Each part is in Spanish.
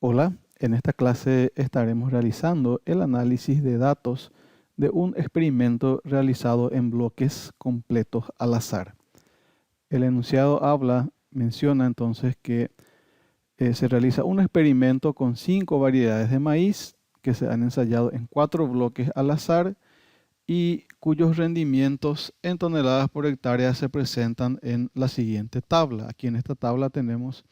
Hola, en esta clase estaremos realizando el análisis de datos de un experimento realizado en bloques completos al azar. El enunciado menciona entonces que se realiza un experimento con 5 variedades de maíz que se han ensayado en 4 bloques al azar y cuyos rendimientos en toneladas por hectárea se presentan en la siguiente tabla. Aquí en esta tabla tenemos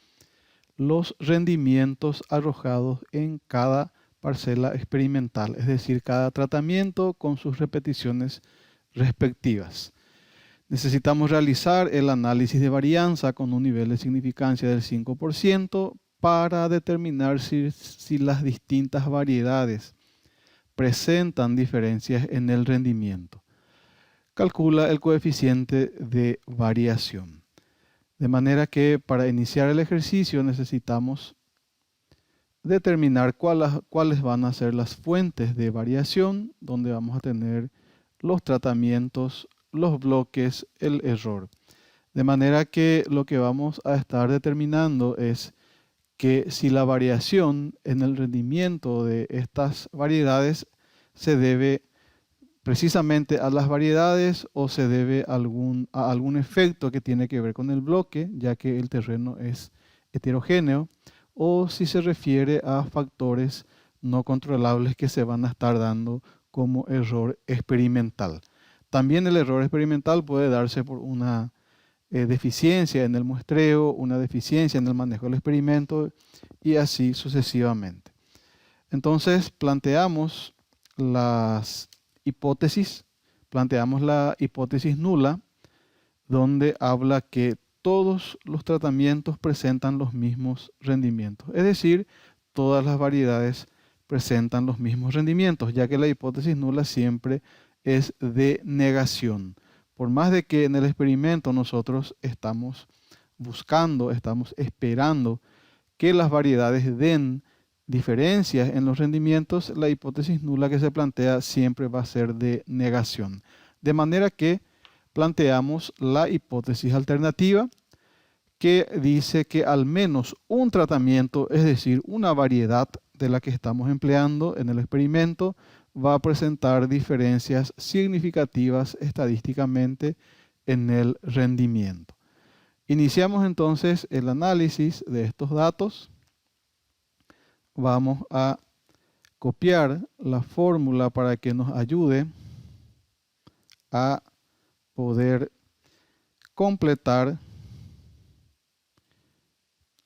los rendimientos arrojados en cada parcela experimental, es decir, cada tratamiento con sus repeticiones respectivas. Necesitamos realizar el análisis de varianza con un nivel de significancia del 5% para determinar si las distintas variedades presentan diferencias en el rendimiento. Calcula el coeficiente de variación. De manera que para iniciar el ejercicio necesitamos determinar cuáles van a ser las fuentes de variación, donde vamos a tener los tratamientos, los bloques, el error. De manera que lo que vamos a estar determinando es que si la variación en el rendimiento de estas variedades se debe precisamente a las variedades o se debe a algún efecto que tiene que ver con el bloque, ya que el terreno es heterogéneo, o si se refiere a factores no controlables que se van a estar dando como error experimental. También el error experimental puede darse por una deficiencia en el muestreo, una deficiencia en el manejo del experimento y así sucesivamente. Entonces planteamos las hipótesis, planteamos la hipótesis nula, donde habla que todos los tratamientos presentan los mismos rendimientos. Es decir, todas las variedades presentan los mismos rendimientos, ya que la hipótesis nula siempre es de negación. Por más de que en el experimento nosotros estamos buscando, estamos esperando que las variedades den diferencias en los rendimientos, la hipótesis nula que se plantea siempre va a ser de negación. De manera que planteamos la hipótesis alternativa que dice que al menos un tratamiento, es decir, una variedad de la que estamos empleando en el experimento, va a presentar diferencias significativas estadísticamente en el rendimiento. Iniciamos entonces el análisis de estos datos. Vamos a copiar la fórmula para que nos ayude a poder completar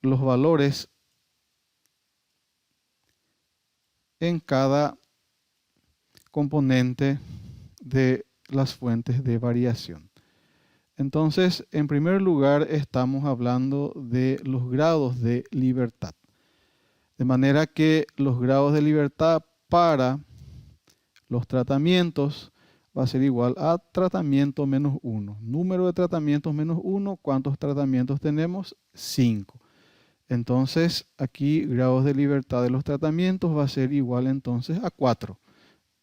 los valores en cada componente de las fuentes de variación. Entonces, en primer lugar, estamos hablando de los grados de libertad. De manera que los grados de libertad para los tratamientos va a ser igual a tratamiento menos 1. Número de tratamientos menos 1. ¿Cuántos tratamientos tenemos? 5. Entonces, aquí grados de libertad de los tratamientos va a ser igual entonces a 4.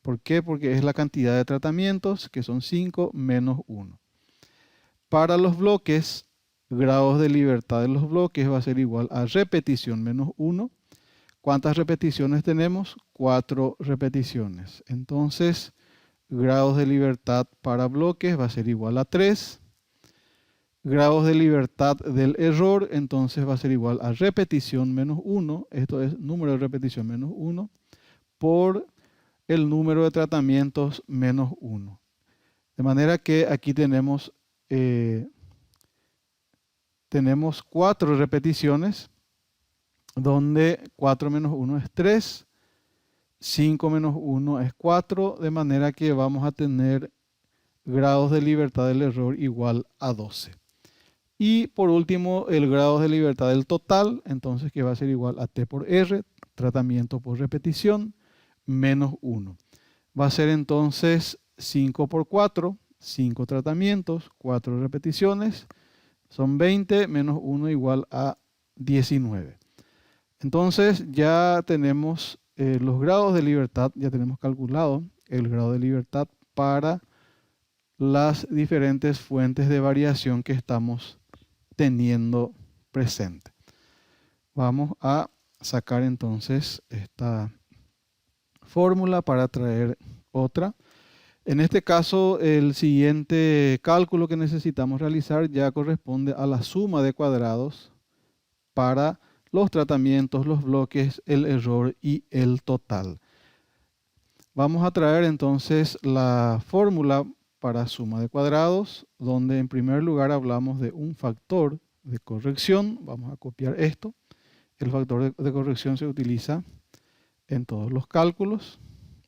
¿Por qué? Porque es la cantidad de tratamientos, que son 5 menos 1. Para los bloques, grados de libertad de los bloques va a ser igual a repetición menos 1. ¿Cuántas repeticiones tenemos? 4 repeticiones. Entonces, grados de libertad para bloques va a ser igual a 3. Grados de libertad del error, entonces va a ser igual a repetición menos 1. Esto es número de repetición menos 1 por el número de tratamientos menos 1. De manera que aquí tenemos 4 repeticiones, donde 4 menos 1 es 3, 5 menos 1 es 4, de manera que vamos a tener grados de libertad del error igual a 12. Y por último, el grado de libertad del total, entonces que va a ser igual a T por R, tratamiento por repetición, menos 1. Va a ser entonces 5 por 4, 5 tratamientos, 4 repeticiones, son 20 menos 1 igual a 19. Entonces ya tenemos los grados de libertad, ya tenemos calculado el grado de libertad para las diferentes fuentes de variación que estamos teniendo presente. Vamos a sacar entonces esta fórmula para traer otra. En este caso, el siguiente cálculo que necesitamos realizar ya corresponde a la suma de cuadrados para los tratamientos, los bloques, el error y el total. Vamos a traer entonces la fórmula para suma de cuadrados, donde en primer lugar hablamos de un factor de corrección. Vamos a copiar esto. El factor de corrección se utiliza en todos los cálculos.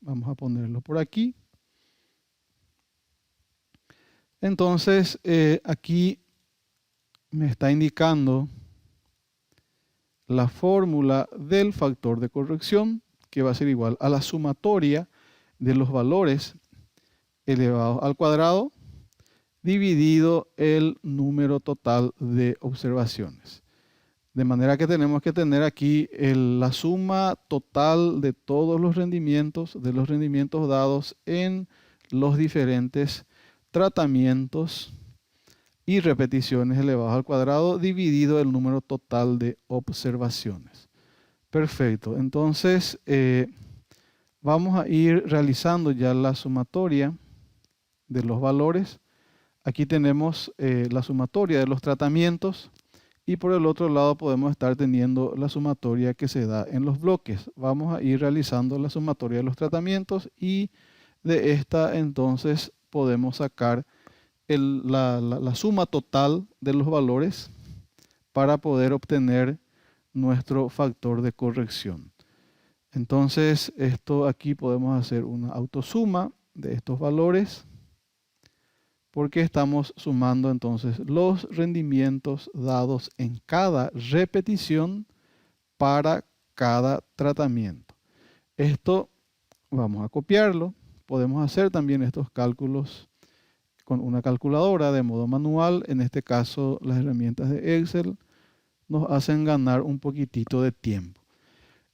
Vamos a ponerlo por aquí. Entonces, aquí me está indicando la fórmula del factor de corrección, que va a ser igual a la sumatoria de los valores elevados al cuadrado dividido el número total de observaciones. De manera que tenemos que tener aquí la suma total de todos los rendimientos, de los rendimientos dados en los diferentes tratamientos y repeticiones elevadas al cuadrado dividido el número total de observaciones. Perfecto. Entonces, vamos a ir realizando ya la sumatoria de los valores. Aquí tenemos la sumatoria de los tratamientos y por el otro lado podemos estar teniendo la sumatoria que se da en los bloques. Vamos a ir realizando la sumatoria de los tratamientos y de esta entonces podemos sacar la suma total de los valores para poder obtener nuestro factor de corrección. Entonces, esto aquí podemos hacer una autosuma de estos valores porque estamos sumando entonces los rendimientos dados en cada repetición para cada tratamiento. Esto vamos a copiarlo. Podemos hacer también estos cálculos con una calculadora de modo manual. En este caso, las herramientas de Excel nos hacen ganar un poquitito de tiempo.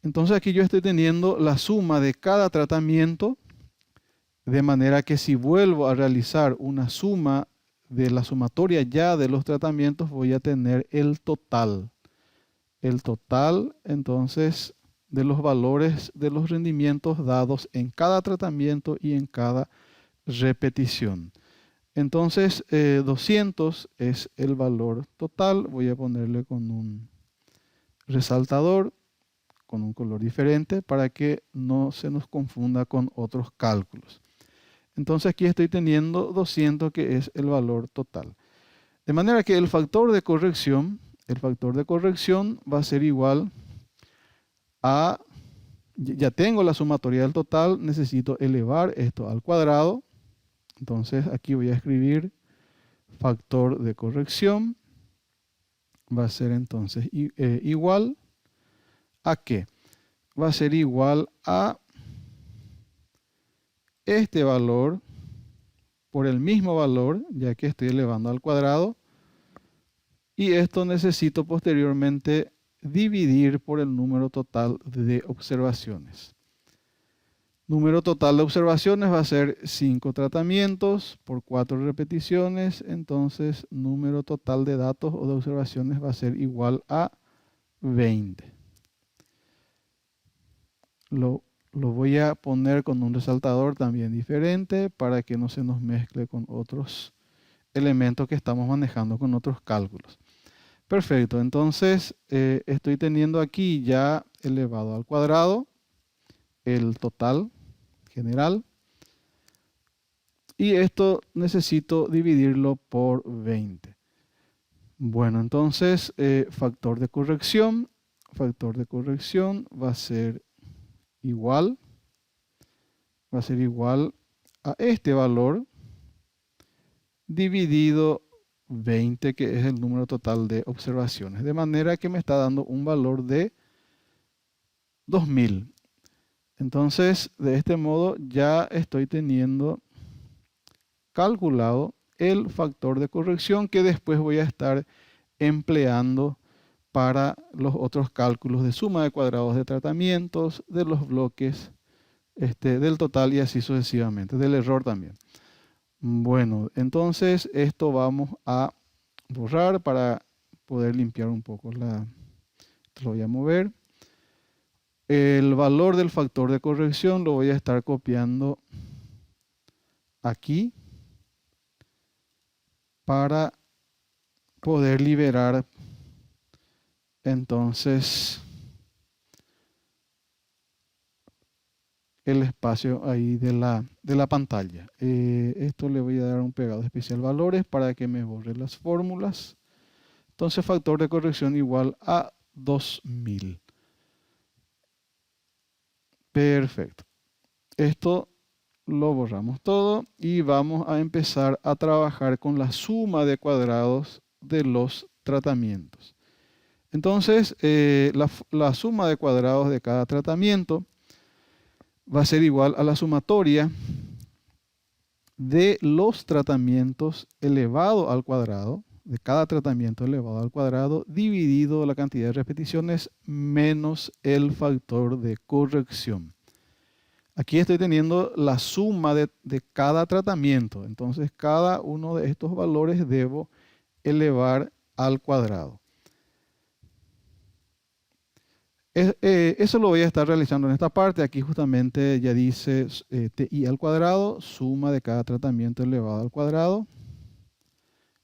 Entonces aquí yo estoy teniendo la suma de cada tratamiento, de manera que si vuelvo a realizar una suma de la sumatoria ya de los tratamientos, voy a tener el total. El total, entonces, de los valores de los rendimientos dados en cada tratamiento y en cada repetición. Entonces, 200 es el valor total. Voy a ponerle con un resaltador, con un color diferente, para que no se nos confunda con otros cálculos. Entonces aquí estoy teniendo 200, que es el valor total. De manera que el factor de corrección va a ser igual a, ya tengo la sumatoria del total, necesito elevar esto al cuadrado. Entonces aquí voy a escribir factor de corrección. Va a ser entonces igual a ¿qué? Va a ser igual a este valor por el mismo valor, ya que estoy elevando al cuadrado. Y esto necesito posteriormente dividir por el número total de observaciones. Número total de observaciones va a ser 5 tratamientos por 4 repeticiones. Entonces, número total de datos o de observaciones va a ser igual a 20. Lo voy a poner con un resaltador también diferente para que no se nos mezcle con otros elementos que estamos manejando con otros cálculos. Perfecto, entonces estoy teniendo aquí ya elevado al cuadrado el total general y esto necesito dividirlo por 20. Bueno, entonces factor de corrección va a ser igual a este valor dividido 20, que es el número total de observaciones. De manera que me está dando un valor de 2000. Entonces, de este modo ya estoy teniendo calculado el factor de corrección que después voy a estar empleando para los otros cálculos de suma de cuadrados de tratamientos, de los bloques, del total y así sucesivamente, del error también. Bueno, entonces esto vamos a borrar para poder limpiar un poco lo voy a mover. El valor del factor de corrección lo voy a estar copiando aquí para poder liberar entonces el espacio ahí de la pantalla. Esto le voy a dar un pegado especial valores para que me borre las fórmulas. Entonces factor de corrección igual a 2000. Perfecto. Esto lo borramos todo y vamos a empezar a trabajar con la suma de cuadrados de los tratamientos. Entonces, la suma de cuadrados de cada tratamiento va a ser igual a la sumatoria de los tratamientos elevado al cuadrado, de cada tratamiento elevado al cuadrado, dividido la cantidad de repeticiones menos el factor de corrección. Aquí estoy teniendo la suma de cada tratamiento. Entonces, cada uno de estos valores debo elevar al cuadrado. Eso lo voy a estar realizando en esta parte. Aquí justamente ya dice TI al cuadrado, suma de cada tratamiento elevado al cuadrado.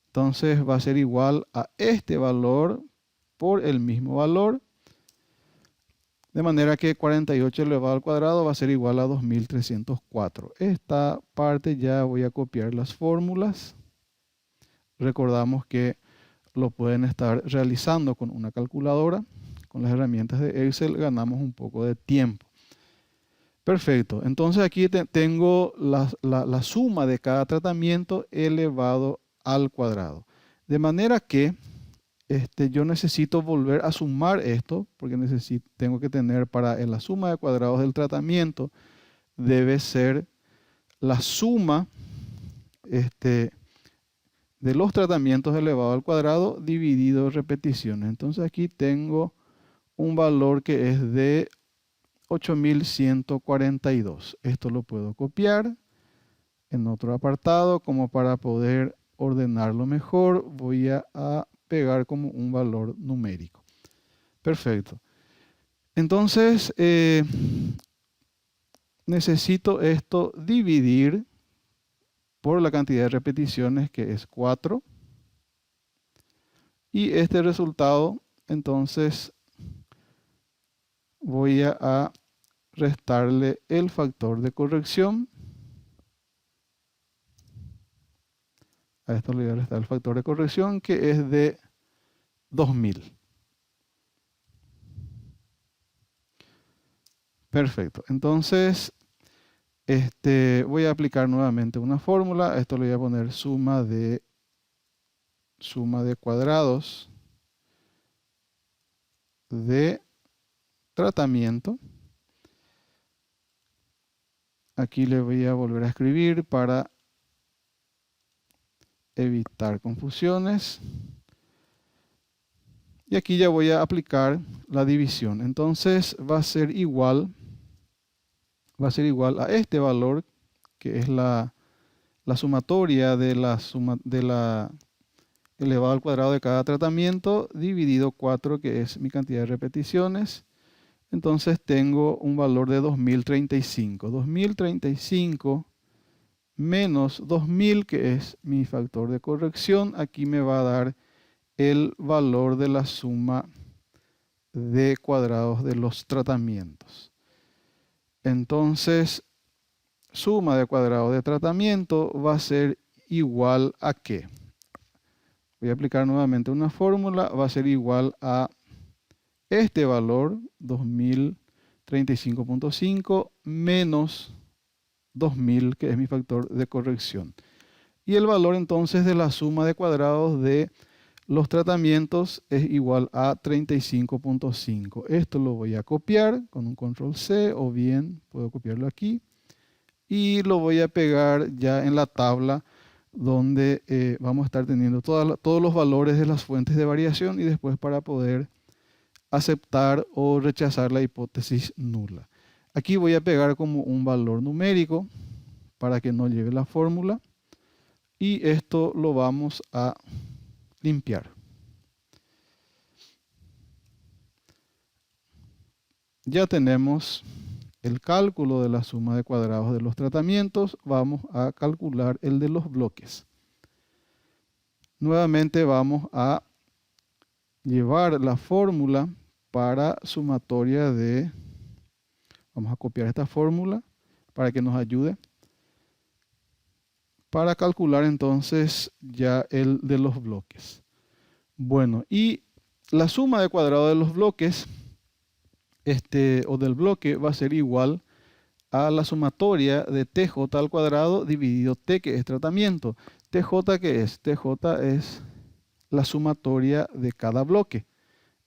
Entonces va a ser igual a este valor por el mismo valor. De manera que 48 elevado al cuadrado va a ser igual a 2304. Esta parte ya voy a copiar las fórmulas. Recordamos que lo pueden estar realizando con una calculadora. Con las herramientas de Excel ganamos un poco de tiempo. Perfecto. Entonces aquí tengo la suma de cada tratamiento elevado al cuadrado. De manera que yo necesito volver a sumar esto, porque tengo que tener para la suma de cuadrados del tratamiento, debe ser la suma de los tratamientos elevado al cuadrado dividido en repeticiones. Entonces aquí tengo un valor que es de 8142. Esto lo puedo copiar en otro apartado como para poder ordenarlo mejor. Voy a pegar como un valor numérico. Perfecto. Entonces, necesito esto dividir por la cantidad de repeticiones, que es 4. Y este resultado, entonces, voy a restarle el factor de corrección. A esto le voy a restar el factor de corrección, que es de 2000. Perfecto. Entonces, voy a aplicar nuevamente una fórmula. Esto le voy a poner suma de cuadrados de tratamiento. Aquí le voy a volver a escribir para evitar confusiones. Y aquí ya voy a aplicar la división. Entonces va a ser igual a este valor, que es la sumatoria de la elevado al cuadrado de cada tratamiento, dividido 4, que es mi cantidad de repeticiones. Entonces tengo un valor de 2035. 2035 menos 2000, que es mi factor de corrección. Aquí me va a dar el valor de la suma de cuadrados de los tratamientos. Entonces, suma de cuadrados de tratamiento va a ser igual a ¿qué? Voy a aplicar nuevamente una fórmula. Va a ser igual a este valor, 2035.5 menos 2000, que es mi factor de corrección. Y el valor entonces de la suma de cuadrados de los tratamientos es igual a 35.5. Esto lo voy a copiar con un control C, o bien puedo copiarlo aquí. Y lo voy a pegar ya en la tabla donde vamos a estar teniendo todos los valores de las fuentes de variación, y después para poder aceptar o rechazar la hipótesis nula. Aquí voy a pegar como un valor numérico para que no lleve la fórmula. Y esto lo vamos a limpiar. ya tenemos el cálculo de la suma de cuadrados de los tratamientos. Vamos a calcular el de los bloques. Nuevamente vamos a llevar la fórmula para sumatoria de... Vamos a copiar esta fórmula para que nos ayude. Para calcular entonces ya el de los bloques. Bueno, y la suma de cuadrado de los bloques, o del bloque, va a ser igual a la sumatoria de TJ al cuadrado dividido T, que es tratamiento. TJ, ¿qué es? TJ es la sumatoria de cada bloque.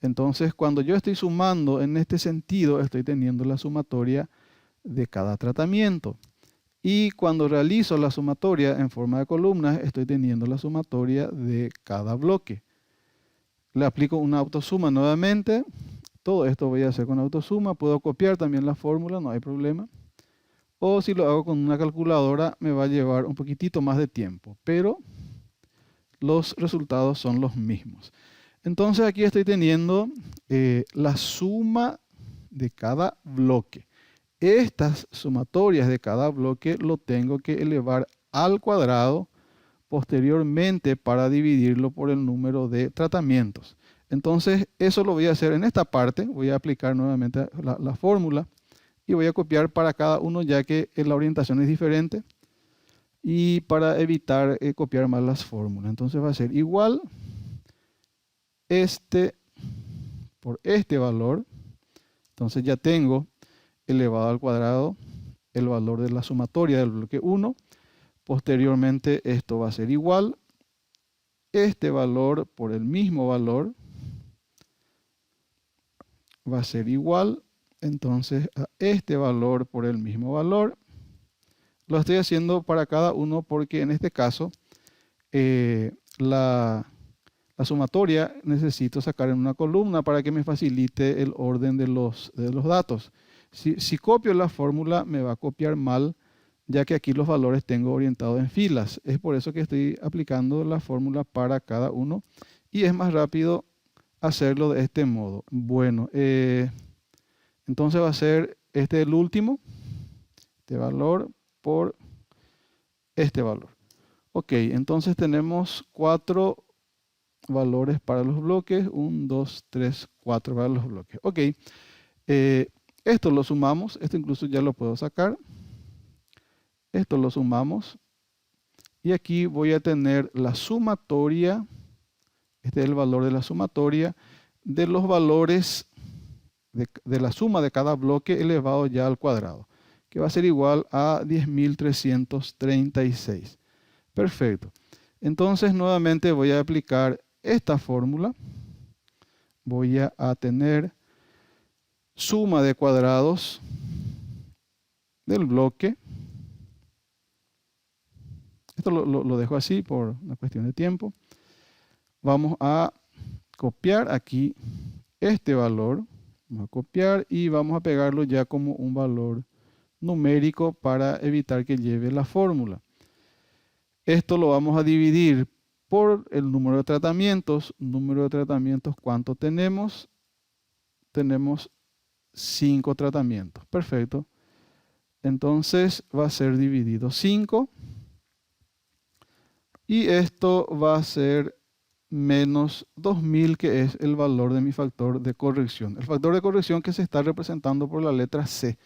Entonces, cuando yo estoy sumando en este sentido, estoy teniendo la sumatoria de cada tratamiento. Y cuando realizo la sumatoria en forma de columnas, estoy teniendo la sumatoria de cada bloque. Le aplico una autosuma nuevamente. Todo esto voy a hacer con autosuma. Puedo copiar también la fórmula, no hay problema. O si lo hago con una calculadora, me va a llevar un poquitito más de tiempo. Pero los resultados son los mismos. Entonces aquí estoy teniendo la suma de cada bloque. Estas sumatorias de cada bloque lo tengo que elevar al cuadrado posteriormente para dividirlo por el número de tratamientos. Entonces eso lo voy a hacer en esta parte. Voy a aplicar nuevamente la fórmula y voy a copiar para cada uno, ya que la orientación es diferente, y para evitar copiar mal las fórmulas. Entonces va a ser igual este por este valor. Entonces ya tengo elevado al cuadrado el valor de la sumatoria del bloque 1. Posteriormente esto va a ser igual este valor por el mismo valor. Va a ser igual entonces a este valor por el mismo valor. Lo estoy haciendo para cada uno porque en este caso la sumatoria necesito sacar en una columna para que me facilite el orden de los datos. Si copio la fórmula me va a copiar mal, ya que aquí los valores tengo orientados en filas. Es por eso que estoy aplicando la fórmula para cada uno y es más rápido hacerlo de este modo. Bueno, entonces va a ser este el último, este valor por este valor. Ok, entonces tenemos 4 valores para los bloques. 1, 2, 3, 4 para los bloques. Ok, esto lo sumamos. Esto incluso ya lo puedo sacar. Esto lo sumamos. Y aquí voy a tener la sumatoria. Este es el valor de la sumatoria de los valores de la suma de cada bloque elevado ya al cuadrado, que va a ser igual a 10.336. Perfecto. Entonces nuevamente voy a aplicar esta fórmula. Voy a tener suma de cuadrados del bloque. Esto lo dejo así por una cuestión de tiempo. Vamos a copiar aquí este valor. Vamos a copiar y vamos a pegarlo ya como un valor numérico para evitar que lleve la fórmula. Esto lo vamos a dividir por el número de tratamientos. Número de tratamientos, ¿cuánto tenemos? Tenemos 5 tratamientos. Perfecto. Entonces va a ser dividido 5. Y esto va a ser menos 2000, que es el valor de mi factor de corrección. El factor de corrección que se está representando por la letra C.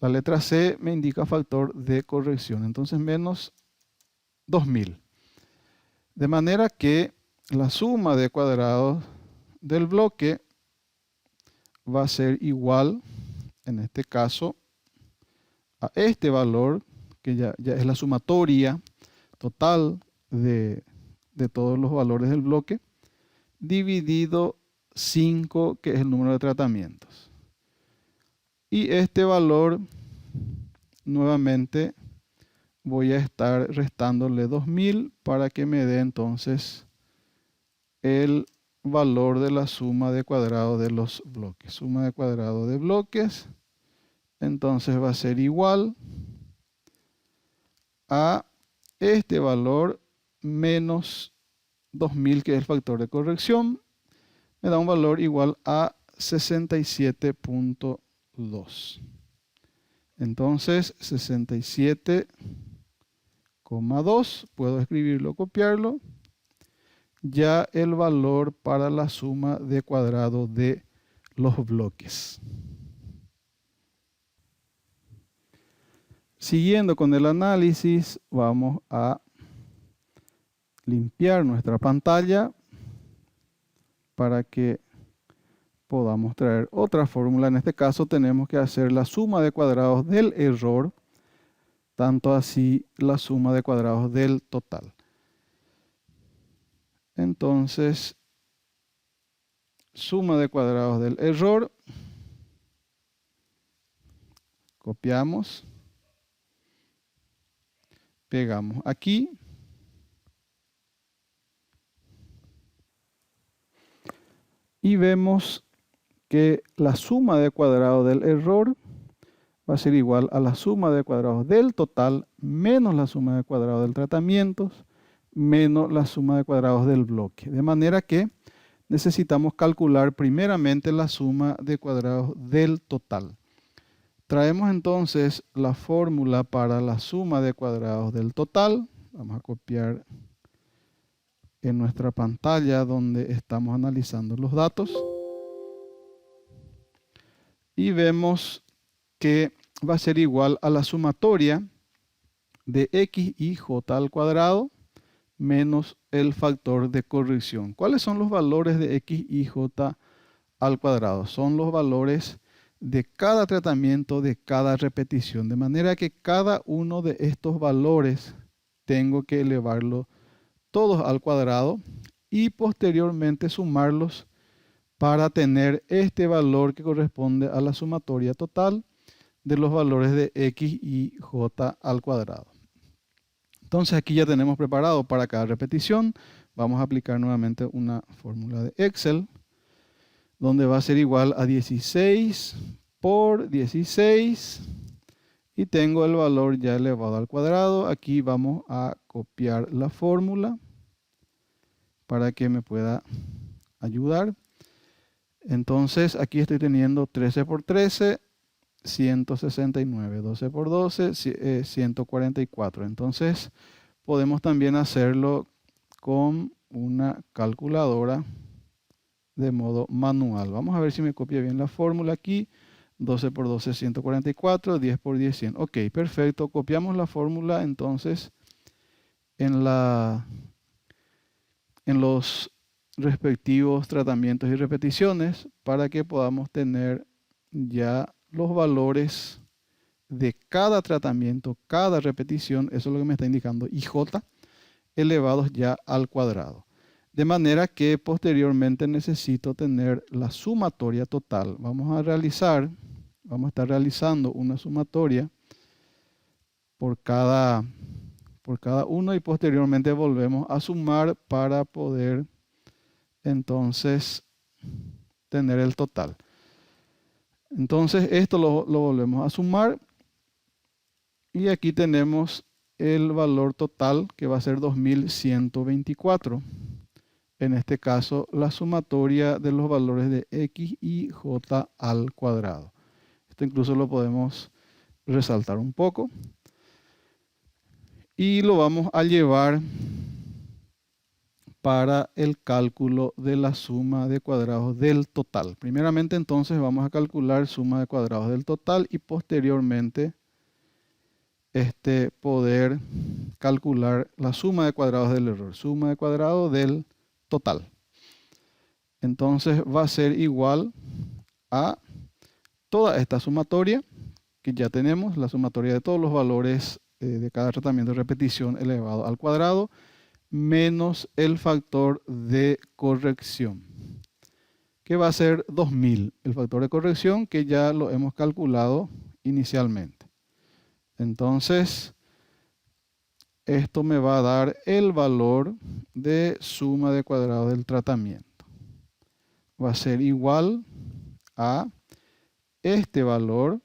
La letra C me indica factor de corrección. Entonces menos 2000. De manera que la suma de cuadrados del bloque va a ser igual, en este caso, a este valor, que ya es la sumatoria total de todos los valores del bloque, dividido 5, que es el número de tratamientos. Y este valor, nuevamente, voy a estar restándole 2000 para que me dé entonces el valor de la suma de cuadrado de los bloques. Suma de cuadrado de bloques, entonces va a ser igual a este valor menos 2000, que es el factor de corrección. Me da un valor igual a 67.2. Entonces 67,2, puedo escribirlo, copiarlo. Ya el valor para la suma de cuadrado de los bloques. Siguiendo con el análisis, vamos a limpiar nuestra pantalla para que podamos traer otra fórmula. En este caso tenemos que hacer la suma de cuadrados del error, tanto así la suma de cuadrados del total. Entonces, suma de cuadrados del error, copiamos, pegamos aquí. Y vemos que la suma de cuadrados del error va a ser igual a la suma de cuadrados del total menos la suma de cuadrados del tratamiento menos la suma de cuadrados del bloque. De manera que necesitamos calcular primeramente la suma de cuadrados del total. Traemos entonces la fórmula para la suma de cuadrados del total. Vamos a copiar en nuestra pantalla donde estamos analizando los datos. Y vemos que va a ser igual a la sumatoria de x y j al cuadrado menos el factor de corrección. ¿Cuáles son los valores de x y j al cuadrado? Son los valores de cada tratamiento, de cada repetición. De manera que cada uno de estos valores tengo que elevarlo todos al cuadrado y posteriormente sumarlos para tener este valor que corresponde a la sumatoria total de los valores de x y j al cuadrado. Entonces aquí ya tenemos preparado para cada repetición. Vamos a aplicar nuevamente una fórmula de Excel, donde va a ser igual a 16 por 16. Y tengo el valor ya elevado al cuadrado. Aquí vamos a copiar la fórmula para que me pueda ayudar. Entonces aquí estoy teniendo 13 por 13, 169, 12 por 12, 144. Entonces podemos también hacerlo con una calculadora de modo manual. Vamos a ver si me copia bien la fórmula aquí. 12 por 12, 144, 10 por 10, 100. Ok, perfecto. Copiamos la fórmula entonces en los respectivos tratamientos y repeticiones para que podamos tener ya los valores de cada tratamiento, cada repetición, eso es lo que me está indicando IJ, elevados ya al cuadrado. De manera que posteriormente necesito tener la sumatoria total. Vamos a estar realizando una sumatoria por cada uno y posteriormente volvemos a sumar para poder entonces tener el total. Entonces esto lo volvemos a sumar y aquí tenemos el valor total que va a ser 2124. En este caso la sumatoria de los valores de x y j al cuadrado. Esto incluso lo podemos resaltar un poco y lo vamos a llevar para el cálculo de la suma de cuadrados del total. Primeramente entonces vamos a calcular suma de cuadrados del total y posteriormente poder calcular la suma de cuadrados del error, suma de cuadrados del total. Entonces va a ser igual a toda esta sumatoria que ya tenemos, la sumatoria de todos los valores de cada tratamiento de repetición elevado al cuadrado, menos el factor de corrección, que va a ser 2000, el factor de corrección que ya lo hemos calculado inicialmente. Entonces, esto me va a dar el valor de suma de cuadrados del tratamiento. Va a ser igual a este valor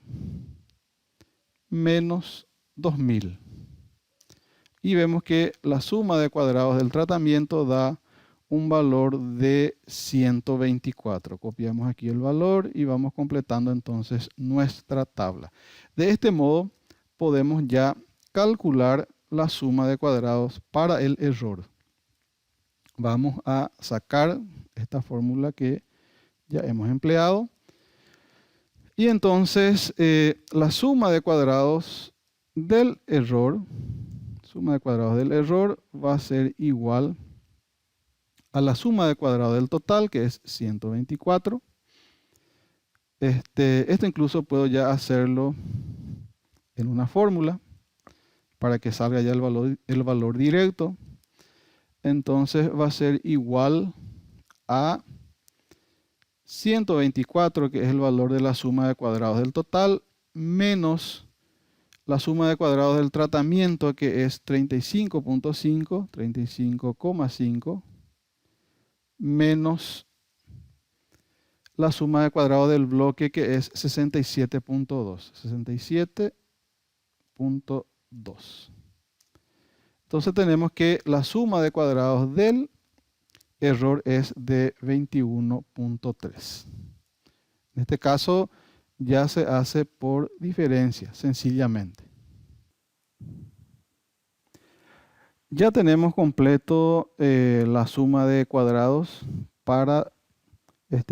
menos 2000. Y vemos que la suma de cuadrados del tratamiento da un valor de 124. Copiamos aquí el valor y vamos completando entonces nuestra tabla. De este modo podemos ya calcular la suma de cuadrados para el error. Vamos a sacar esta fórmula que ya hemos empleado. Y entonces la suma de cuadrados del error va a ser igual a la suma de cuadrados del total, que es 124. Esto incluso puedo ya hacerlo en una fórmula para que salga ya el valor directo. Entonces va a ser igual a 124, que es el valor de la suma de cuadrados del total, menos la suma de cuadrados del tratamiento, que es 35.5, menos la suma de cuadrados del bloque, que es 67.2. Entonces tenemos que la suma de cuadrados del error es de 21.3. En este caso ya se hace por diferencia, sencillamente. Ya tenemos completo la suma de cuadrados para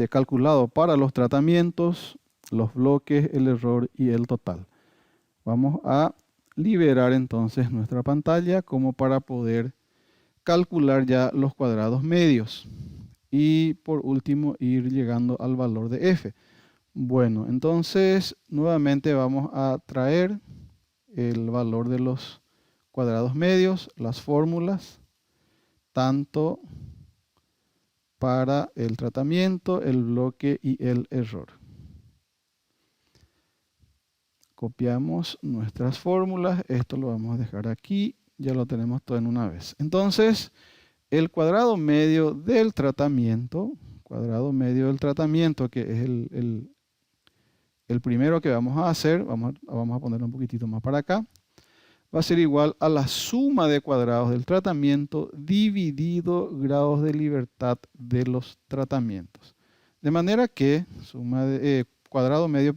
calculado para los tratamientos, los bloques, el error y el total. Vamos a liberar entonces nuestra pantalla como para poder calcular ya los cuadrados medios. Y por último ir llegando al valor de f. Bueno, entonces nuevamente vamos a traer el valor de los cuadrados medios, las fórmulas, tanto para el tratamiento, el bloque y el error. Copiamos nuestras fórmulas, esto lo vamos a dejar aquí, ya lo tenemos todo en una vez. Entonces, el cuadrado medio del tratamiento, que es el primero que vamos a hacer, vamos a ponerlo un poquitito más para acá, va a ser igual a la suma de cuadrados del tratamiento dividido grados de libertad de los tratamientos. De manera que cuadrado medio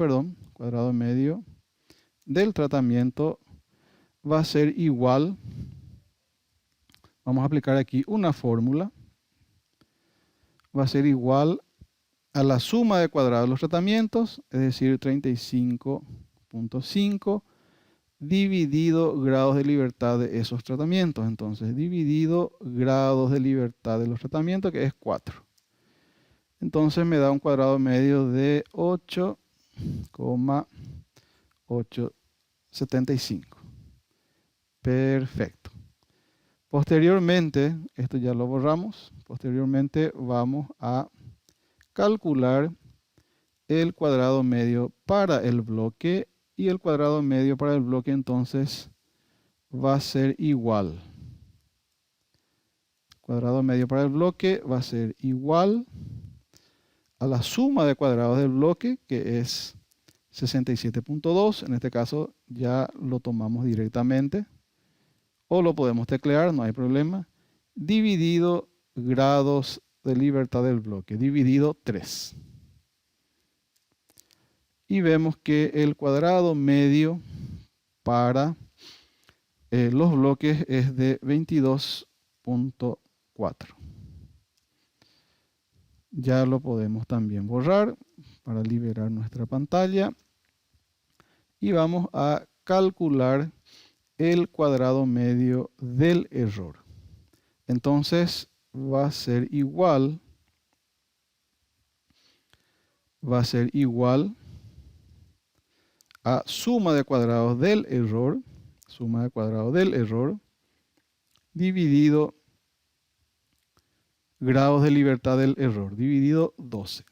del tratamiento va a ser igual, vamos a aplicar aquí una fórmula, va a ser igual a la suma de cuadrados de los tratamientos, es decir, 35.5 dividido grados de libertad de esos tratamientos. Entonces, dividido grados de libertad de los tratamientos, que es 4. Entonces me da un cuadrado medio de 8,875. Perfecto. Posteriormente, esto ya lo borramos, posteriormente vamos a calcular el cuadrado medio para el bloque. Y el cuadrado medio para el bloque entonces va a ser igual. El cuadrado medio para el bloque va a ser igual a la suma de cuadrados del bloque, que es 67.2. En este caso ya lo tomamos directamente. O lo podemos teclear, no hay problema. Dividido grados de libertad del bloque, dividido 3. Y vemos que el cuadrado medio para los bloques es de 22.4. Ya lo podemos también borrar para liberar nuestra pantalla. Y vamos a calcular el cuadrado medio del error. Entonces va a ser igual a suma de cuadrados del error, dividido grados de libertad del error, dividido 12.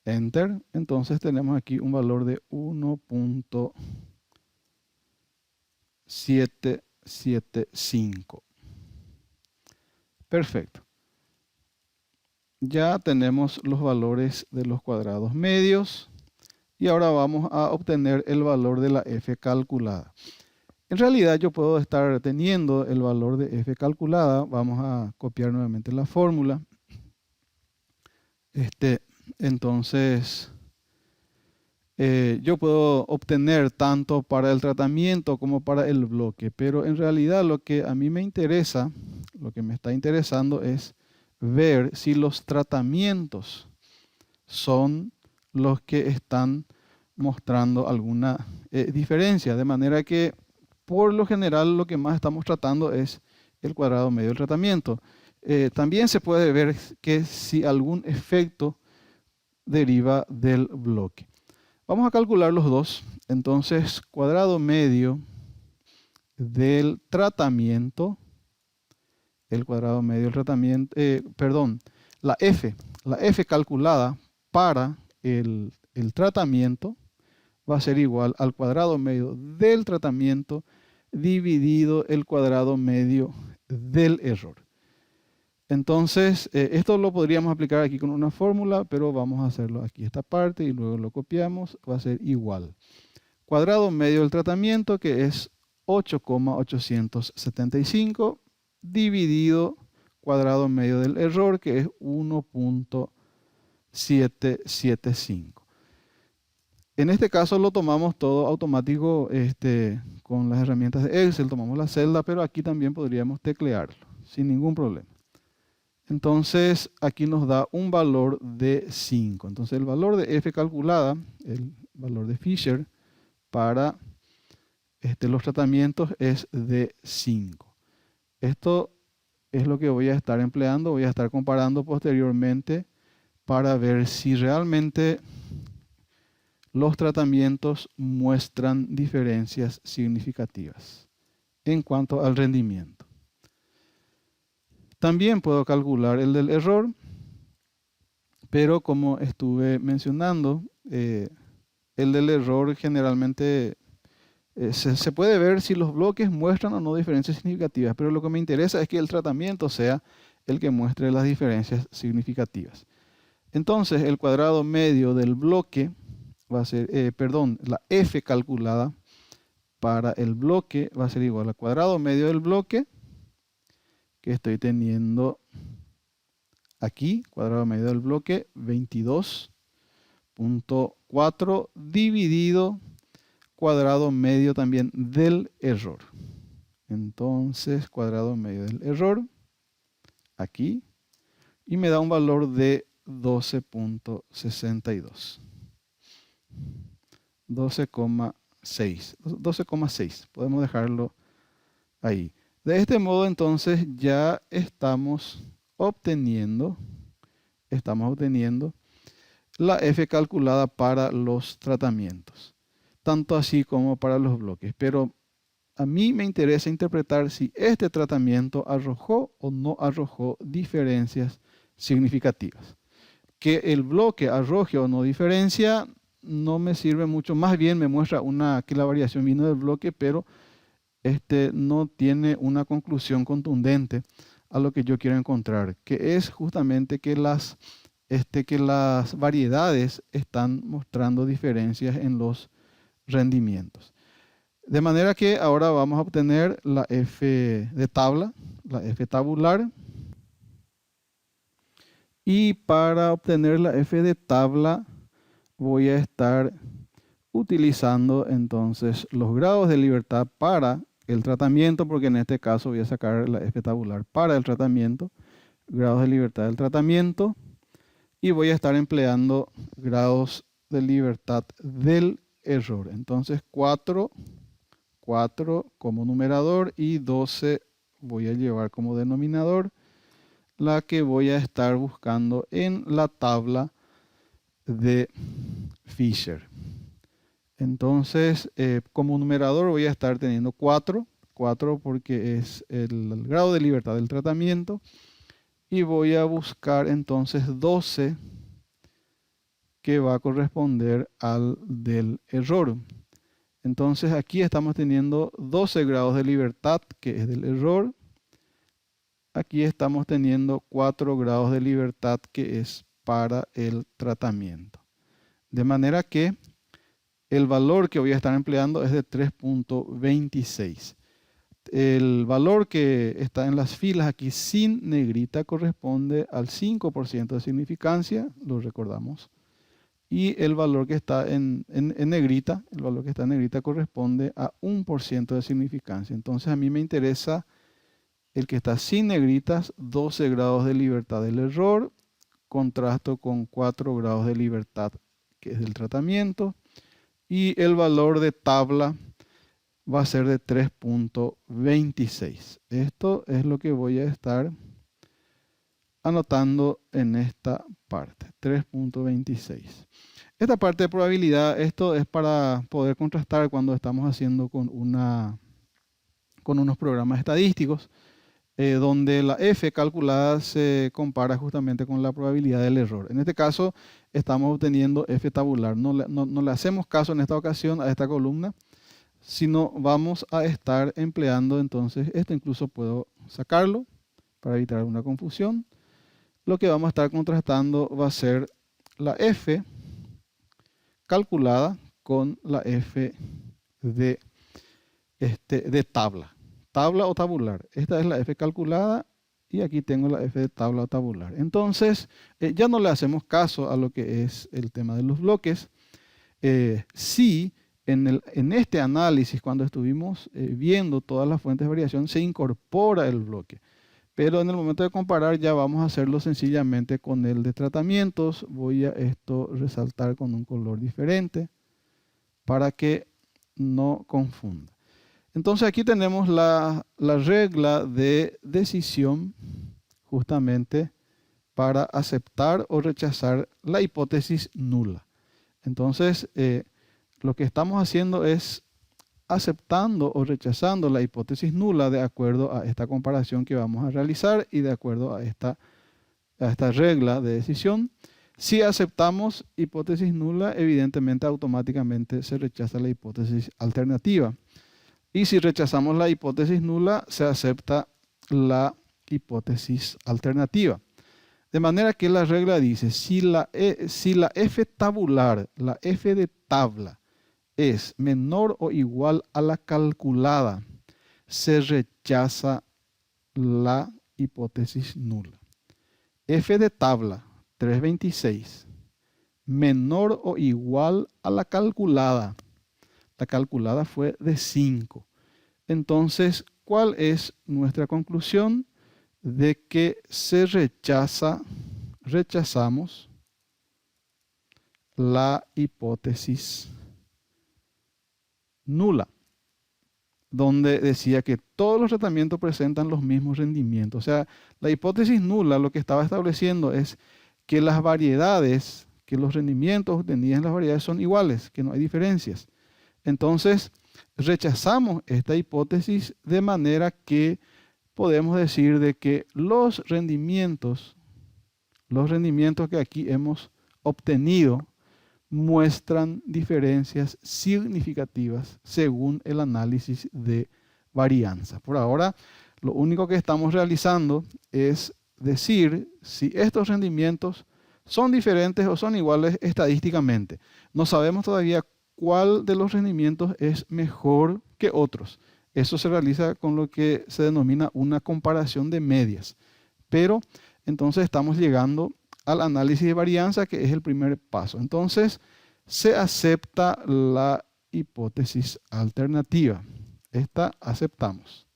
Enter. Entonces tenemos aquí un valor de 1.775. Perfecto. Ya tenemos los valores de los cuadrados medios. Y ahora vamos a obtener el valor de la f calculada. En realidad yo puedo estar teniendo el valor de f calculada. Vamos a copiar nuevamente la fórmula. Entonces, yo puedo obtener tanto para el tratamiento como para el bloque, pero en realidad lo que a mí me interesa, lo que me está interesando es ver si los tratamientos son los que están mostrando alguna diferencia, de manera que por lo general lo que más estamos tratando es el cuadrado medio del tratamiento. También se puede ver que si algún efecto deriva del bloque. Vamos a calcular los dos. Entonces, cuadrado medio del tratamiento, el cuadrado medio del tratamiento, la F calculada para el tratamiento va a ser igual al cuadrado medio del tratamiento dividido el cuadrado medio del error. Entonces, esto lo podríamos aplicar aquí con una fórmula, pero vamos a hacerlo aquí esta parte y luego lo copiamos, va a ser igual. Cuadrado medio del tratamiento, que es 8,875, dividido cuadrado medio del error, que es 1,775. En este caso lo tomamos todo automático con las herramientas de Excel, tomamos la celda, pero aquí también podríamos teclearlo sin ningún problema. Entonces aquí nos da un valor de 5. Entonces el valor de f calculada, el valor de Fisher para los tratamientos es de 5. Esto es lo que voy a estar empleando, voy a estar comparando posteriormente para ver si realmente los tratamientos muestran diferencias significativas en cuanto al rendimiento. También puedo calcular el del error, pero como estuve mencionando, el del error generalmente se puede ver si los bloques muestran o no diferencias significativas, pero lo que me interesa es que el tratamiento sea el que muestre las diferencias significativas. Entonces, el cuadrado medio del bloque va a ser, la F calculada para el bloque va a ser igual al cuadrado medio del bloque que estoy teniendo aquí, cuadrado medio del bloque 22.4 dividido cuadrado medio también del error. Entonces, cuadrado medio del error, aquí, y me da un valor de 12.62. 12,6. Podemos dejarlo ahí. De este modo, entonces, ya estamos obteniendo la F calculada para los tratamientos, tanto así como para los bloques. Pero a mí me interesa interpretar si este tratamiento arrojó o no arrojó diferencias significativas. Que el bloque arroje o no diferencia no me sirve mucho, más bien me muestra que la variación vino del bloque, pero no tiene una conclusión contundente a lo que yo quiero encontrar, que es justamente que las variedades están mostrando diferencias en los rendimientos. De manera que ahora vamos a obtener la F de tabla, la F tabular. Y para obtener la F de tabla voy a estar utilizando entonces los grados de libertad para el tratamiento, porque en este caso voy a sacar la F tabular para el tratamiento, grados de libertad del tratamiento, y voy a estar empleando grados de libertad del error. Entonces 4 como numerador y 12 voy a llevar como denominador, la que voy a estar buscando en la tabla de Fisher. Entonces, como numerador voy a estar teniendo 4 porque es el grado de libertad del tratamiento, y voy a buscar entonces 12 que va a corresponder al del error. Entonces aquí estamos teniendo 12 grados de libertad, que es del error. Aquí estamos teniendo 4 grados de libertad, que es para el tratamiento. De manera que el valor que voy a estar empleando es de 3.26. El valor que está en las filas aquí sin negrita corresponde al 5% de significancia, lo recordamos. Y el valor que está en negrita, el valor que está en negrita corresponde a 1% de significancia. Entonces a mí me interesa el que está sin negritas, 12 grados de libertad del error, contrasto con 4 grados de libertad, que es del tratamiento. Y el valor de tabla va a ser de 3.26. Esto es lo que voy a estar anotando en esta parte, 3.26. Esta parte de probabilidad, esto es para poder contrastar cuando estamos haciendo con unos programas estadísticos, donde la F calculada se compara justamente con la probabilidad del error. En este caso, estamos obteniendo F tabular. No le hacemos caso en esta ocasión a esta columna, sino vamos a estar empleando entonces, esto incluso puedo sacarlo para evitar alguna confusión. Lo que vamos a estar contrastando va a ser la F calculada con la F de tabla. Tabla o tabular. Esta es la F calculada y aquí tengo la F de tabla o tabular. Entonces, ya no le hacemos caso a lo que es el tema de los bloques. Sí, en este análisis, cuando estuvimos viendo todas las fuentes de variación, se incorpora el bloque. Pero en el momento de comparar ya vamos a hacerlo sencillamente con el de tratamientos. Voy a esto resaltar con un color diferente para que no confunda. Entonces aquí tenemos la regla de decisión justamente para aceptar o rechazar la hipótesis nula. Entonces lo que estamos haciendo es aceptando o rechazando la hipótesis nula de acuerdo a esta comparación que vamos a realizar y de acuerdo a esta regla de decisión. Si aceptamos hipótesis nula, evidentemente automáticamente se rechaza la hipótesis alternativa. Y si rechazamos la hipótesis nula, se acepta la hipótesis alternativa. De manera que la regla dice, si la F tabular, la F de tabla, es menor o igual a la calculada, se rechaza la hipótesis nula. F de tabla, 326, menor o igual a la calculada. La calculada fue de 5. Entonces, ¿cuál es nuestra conclusión? De que rechazamos la hipótesis nula, donde decía que todos los tratamientos presentan los mismos rendimientos. O sea, la hipótesis nula lo que estaba estableciendo es que las variedades, que los rendimientos obtenidos en las variedades son iguales, que no hay diferencias. Entonces, rechazamos esta hipótesis de manera que podemos decir de que los rendimientos que aquí hemos obtenido muestran diferencias significativas según el análisis de varianza. Por ahora, lo único que estamos realizando es decir si estos rendimientos son diferentes o son iguales estadísticamente. No sabemos todavía cuál de los rendimientos es mejor que otros. Eso se realiza con lo que se denomina una comparación de medias. Pero entonces estamos llegando al análisis de varianza, que es el primer paso. Entonces se acepta la hipótesis alternativa. Esta aceptamos.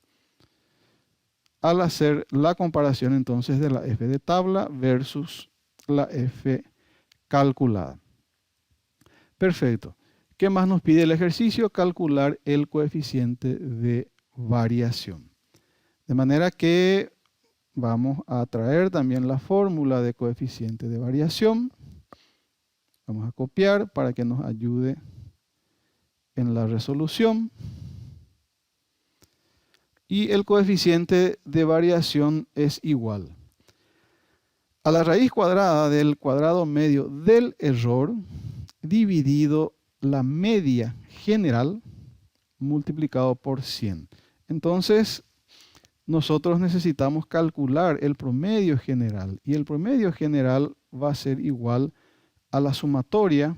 Al hacer la comparación entonces de la F de tabla versus la F calculada. Perfecto. ¿Qué más nos pide el ejercicio? Calcular el coeficiente de variación. De manera que vamos a traer también la fórmula de coeficiente de variación. Vamos a copiar para que nos ayude en la resolución. Y el coeficiente de variación es igual a la raíz cuadrada del cuadrado medio del error dividido la media general multiplicado por 100. Entonces, nosotros necesitamos calcular el promedio general. Y el promedio general va a ser igual a la sumatoria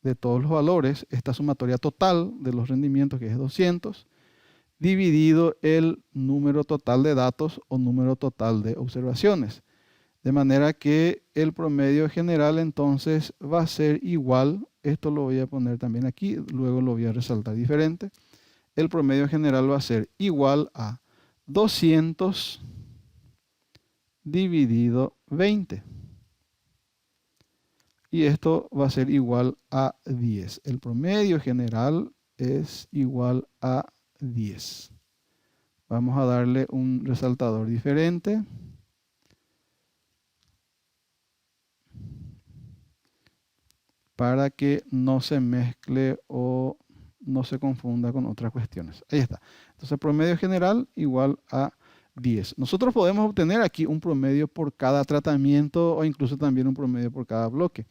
de todos los valores, esta sumatoria total de los rendimientos, que es 200, dividido el número total de datos o número total de observaciones. De manera que el promedio general entonces va a ser igual, esto lo voy a poner también aquí, luego lo voy a resaltar diferente. El promedio general va a ser igual a 200 dividido 20. Y esto va a ser igual a 10. El promedio general es igual a 10. Vamos a darle un resaltador diferente. Para que no se mezcle o no se confunda con otras cuestiones. Ahí está. Entonces, promedio general igual a 10. Nosotros podemos obtener aquí un promedio por cada tratamiento o incluso también un promedio por cada bloque.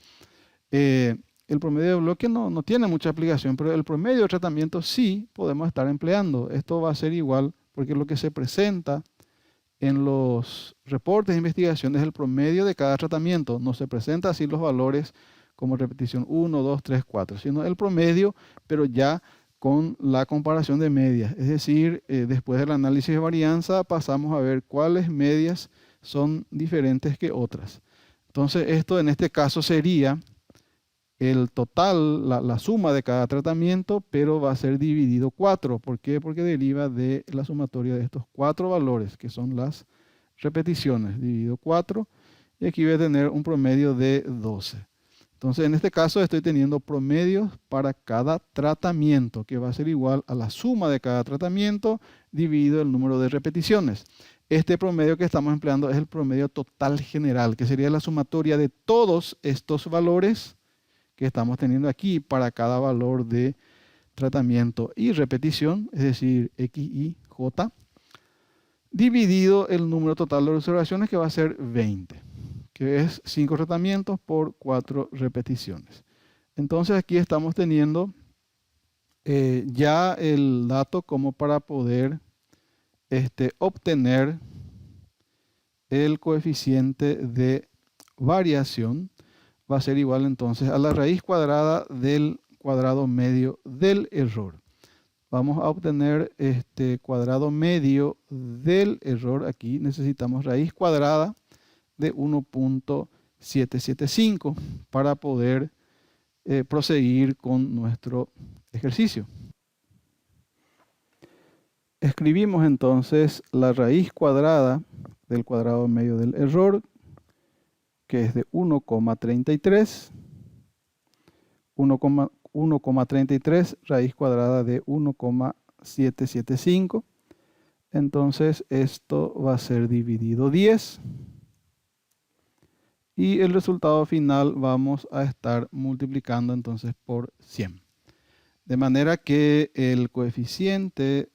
El promedio de bloque no tiene mucha aplicación, pero el promedio de tratamiento sí podemos estar empleando. Esto va a ser igual porque lo que se presenta en los reportes de investigación es el promedio de cada tratamiento. No se presenta así los valores como repetición 1, 2, 3, 4, sino el promedio, pero ya con la comparación de medias. Es decir, después del análisis de varianza pasamos a ver cuáles medias son diferentes que otras. Entonces, esto en este caso sería el total, la suma de cada tratamiento, pero va a ser dividido 4. ¿Por qué? Porque deriva de la sumatoria de estos 4 valores, que son las repeticiones, dividido 4, y aquí voy a tener un promedio de 12. Entonces, en este caso estoy teniendo promedios para cada tratamiento, que va a ser igual a la suma de cada tratamiento dividido el número de repeticiones. Este promedio que estamos empleando es el promedio total general, que sería la sumatoria de todos estos valores que estamos teniendo aquí para cada valor de tratamiento y repetición, es decir, X, Y, J, dividido el número total de observaciones, que va a ser 20. Que es 5 tratamientos por 4 repeticiones. Entonces aquí estamos teniendo ya el dato como para poder obtener el coeficiente de variación. Va a ser igual entonces a la raíz cuadrada del cuadrado medio del error. Vamos a obtener este cuadrado medio del error. Aquí necesitamos raíz cuadrada de 1.775 para poder proseguir con nuestro ejercicio. Escribimos entonces la raíz cuadrada del cuadrado medio del error, que es de 1,33. 1,33 raíz cuadrada de 1,775. Entonces esto va a ser dividido 10. Y el resultado final vamos a estar multiplicando entonces por 100. De manera que el coeficiente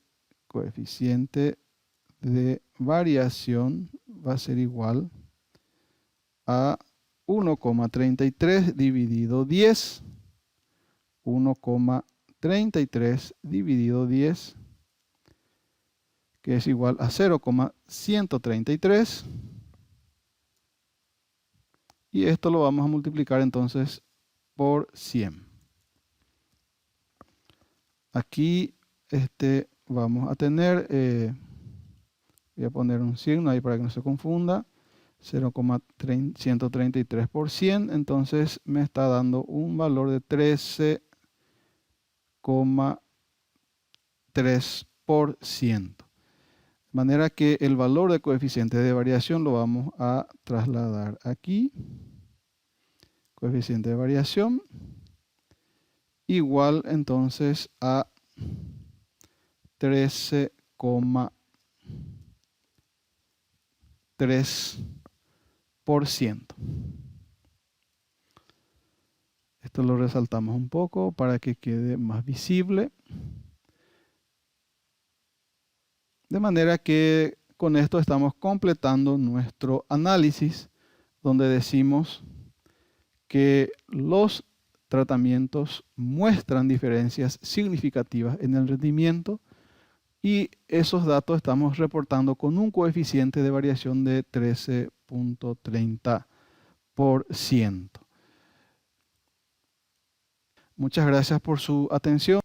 de variación va a ser igual a 1,33 dividido 10. 1,33 dividido 10, que es igual a 0,133. Y esto lo vamos a multiplicar entonces por 100. Aquí vamos a tener, voy a poner un signo ahí para que no se confunda, 0,133 por 100, entonces me está dando un valor de 13,3%. De manera que el valor de coeficiente de variación lo vamos a trasladar aquí. Coeficiente de variación igual entonces a 13,3%. Esto lo resaltamos un poco para que quede más visible. De manera que con esto estamos completando nuestro análisis, donde decimos que los tratamientos muestran diferencias significativas en el rendimiento y esos datos estamos reportando con un coeficiente de variación de 13,30%. Muchas gracias por su atención.